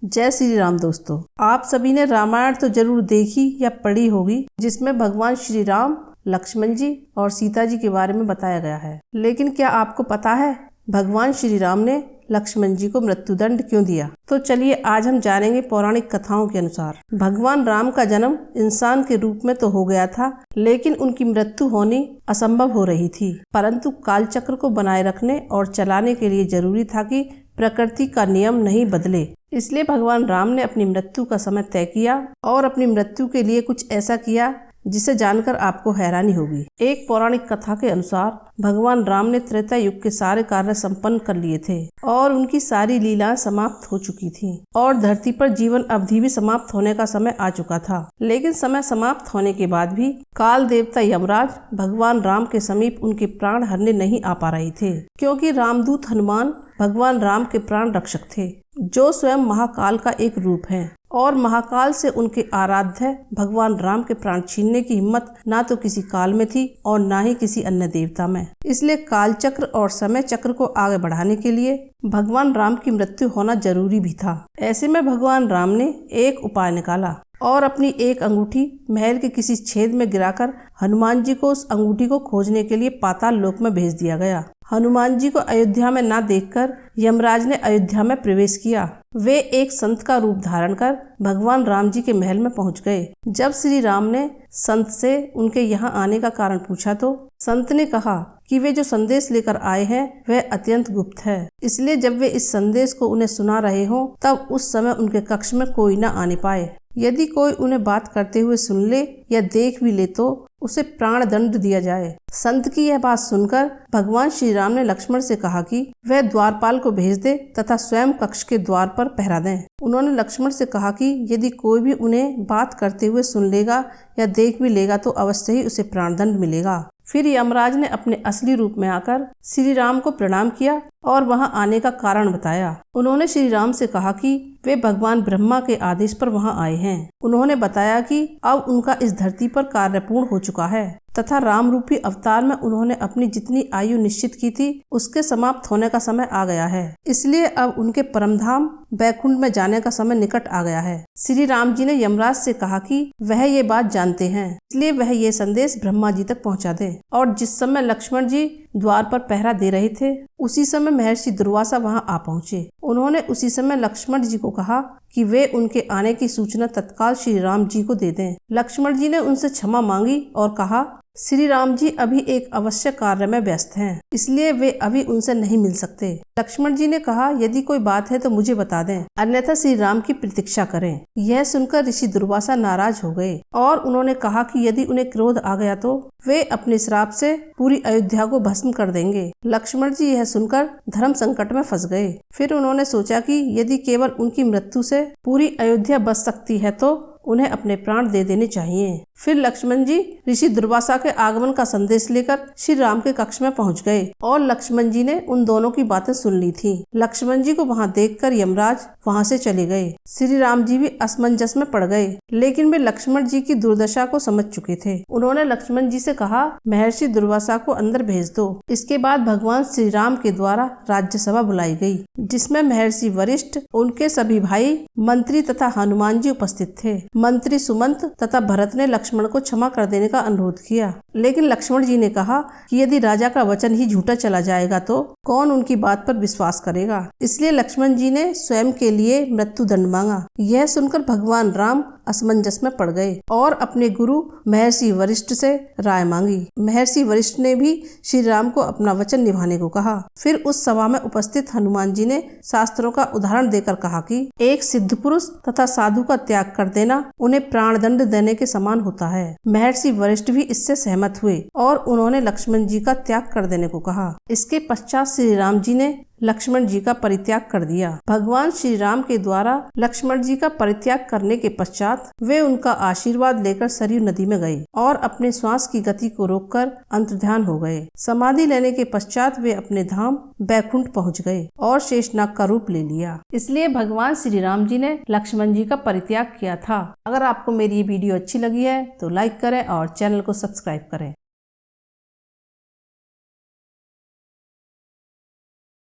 जय श्री राम दोस्तों, आप सभी ने रामायण तो जरूर देखी या पढ़ी होगी, जिसमें भगवान श्री राम, लक्ष्मण जी और सीता जी के बारे में बताया गया है। लेकिन क्या आपको पता है भगवान श्री राम ने लक्ष्मण जी को मृत्युदंड क्यों दिया? तो चलिए आज हम जानेंगे पौराणिक कथाओं के अनुसार। भगवान राम का जन्म इंसान के रूप में तो हो गया था, लेकिन उनकी मृत्यु होनी असंभव हो रही थी। परंतु कालचक्र को बनाए रखने और चलाने के लिए जरूरी था कि प्रकृति का नियम नहीं बदले। इसलिए भगवान राम ने अपनी मृत्यु का समय तय किया और अपनी मृत्यु के लिए कुछ ऐसा किया जिसे जानकर आपको हैरानी होगी। एक पौराणिक कथा के अनुसार भगवान राम ने त्रेता युग के सारे कार्य संपन्न कर लिए थे और उनकी सारी लीलाएं समाप्त हो चुकी थीं और धरती पर जीवन अवधि भी समाप्त होने का समय आ चुका था। लेकिन समय समाप्त होने के बाद भी काल देवता यमराज भगवान राम के समीप उनके प्राण हरने नहीं आ पा रहे थे, क्योंकि रामदूत हनुमान भगवान राम के प्राण रक्षक थे, जो स्वयं महाकाल का एक रूप है और महाकाल से उनके आराध्य भगवान राम के प्राण छीनने की हिम्मत ना तो किसी काल में थी और ना ही किसी अन्य देवता में। इसलिए काल चक्र और समय चक्र को आगे बढ़ाने के लिए भगवान राम की मृत्यु होना जरूरी भी था। ऐसे में भगवान राम ने एक उपाय निकाला और अपनी एक अंगूठी महल के किसी छेद में गिराकर हनुमान जी को उस अंगूठी को खोजने के लिए पाताल लोक में भेज दिया गया। हनुमान जी को अयोध्या में न देखकर यमराज ने अयोध्या में प्रवेश किया। वे एक संत का रूप धारण कर भगवान राम जी के महल में पहुंच गए। जब श्री राम ने संत से उनके यहाँ आने का कारण पूछा तो संत ने कहा कि वे जो संदेश लेकर आए हैं वह अत्यंत गुप्त है, इसलिए जब वे इस संदेश को उन्हें सुना रहे हों तब उस समय उनके कक्ष में कोई न आने पाए। यदि कोई उन्हें बात करते हुए सुन ले या देख भी ले तो उसे प्राण दंड दिया जाए। संत की यह बात सुनकर भगवान श्री राम ने लक्ष्मण से कहा कि वह द्वारपाल को भेज दे तथा स्वयं कक्ष के द्वार पर पहरा दें। उन्होंने लक्ष्मण से कहा कि यदि कोई भी उन्हें बात करते हुए सुन लेगा या देख भी लेगा तो अवश्य ही उसे प्राणदंड मिलेगा। फिर यमराज ने अपने असली रूप में आकर श्री राम को प्रणाम किया और वहां आने का कारण बताया। उन्होंने श्री राम से कहा कि वे भगवान ब्रह्मा के आदेश पर वहां आए हैं। उन्होंने बताया कि अब उनका इस धरती पर कार्य पूर्ण हो चुका है तथा राम रूपी अवतार में उन्होंने अपनी जितनी आयु निश्चित की थी उसके समाप्त होने का समय आ गया है। इसलिए अब उनके परमधाम बैकुंठ में जाने का समय निकट आ गया है। श्री राम जी ने यमराज से कहा कि वह ये बात जानते हैं, इसलिए वह ये संदेश ब्रह्मा जी तक पहुंचा दे। और जिस समय लक्ष्मण जी द्वार पर पहरा दे रहे थे उसी समय महर्षि दुर्वासा वहां आ पहुंचे। उन्होंने उसी समय लक्ष्मण जी को कहा कि वे उनके आने की सूचना तत्काल श्री राम जी को दे दें। लक्ष्मण जी ने उनसे क्षमा मांगी और कहा श्री राम जी अभी एक आवश्यक कार्य में व्यस्त हैं, इसलिए वे अभी उनसे नहीं मिल सकते। लक्ष्मण जी ने कहा यदि कोई बात है तो मुझे बता दें, अन्यथा श्री राम की प्रतीक्षा करें। यह सुनकर ऋषि दुर्वासा नाराज हो गए और उन्होंने कहा कि यदि उन्हें क्रोध आ गया तो वे अपने श्राप से पूरी अयोध्या को भस्म कर देंगे। लक्ष्मण जी यह सुनकर धर्म संकट में फंस गए। फिर उन्होंने सोचा कि यदि केवल उनकी मृत्यु से पूरी अयोध्या बच सकती है तो उन्हें अपने प्राण दे देने चाहिए। फिर लक्ष्मण जी ऋषि दुर्वासा के आगमन का संदेश लेकर श्री राम के कक्ष में पहुंच गए और लक्ष्मण जी ने उन दोनों की बातें सुन ली थी। लक्ष्मण जी को वहां देखकर यमराज वहां से चले गए। श्री राम जी भी असमंजस में पड़ गए, लेकिन वे लक्ष्मण जी की दुर्दशा को समझ चुके थे। उन्होंने लक्ष्मण जी से कहा महर्षि दुर्वासा को अंदर भेज दो। इसके बाद भगवान श्री राम के द्वारा राज्यसभा बुलाई गई, जिसमें महर्षि वशिष्ठ, उनके सभी भाई, मंत्री तथा हनुमान जी उपस्थित थे। मंत्री सुमंत तथा भरत ने लक्ष्मण को क्षमा कर देने का अनुरोध किया, लेकिन लक्ष्मण जी ने कहा कि यदि राजा का वचन ही झूठा चला जाएगा तो कौन उनकी बात पर विश्वास करेगा। इसलिए लक्ष्मण जी ने स्वयं के लिए मृत्यु दंड मांगा। यह सुनकर भगवान राम असमंजस में पड़ गए और अपने गुरु महर्षि वशिष्ठ से राय मांगी। महर्षि वशिष्ठ ने भी श्री राम को अपना वचन निभाने को कहा। फिर उस सभा में उपस्थित हनुमान जी ने शास्त्रों का उदाहरण देकर कहा कि एक सिद्ध पुरुष तथा साधु का त्याग कर देना उन्हें प्राण दंड देने के समान होता है। महर्षि वशिष्ठ भी इससे सहमत हुए और उन्होंने लक्ष्मण जी का त्याग कर देने को कहा। इसके पश्चात श्री राम जी ने लक्ष्मण जी का परित्याग कर दिया। भगवान श्री राम के द्वारा लक्ष्मण जी का परित्याग करने के पश्चात वे उनका आशीर्वाद लेकर सरयू नदी में गए और अपने श्वास की गति को रोककर अंतर्ध्यान हो गए। समाधि लेने के पश्चात वे अपने धाम बैकुंठ पहुंच गए और शेषनाग का रूप ले लिया। इसलिए भगवान श्री राम जी ने लक्ष्मण जी का परित्याग किया था। अगर आपको मेरी ये वीडियो अच्छी लगी है तो लाइक करें और चैनल को सब्सक्राइब करें।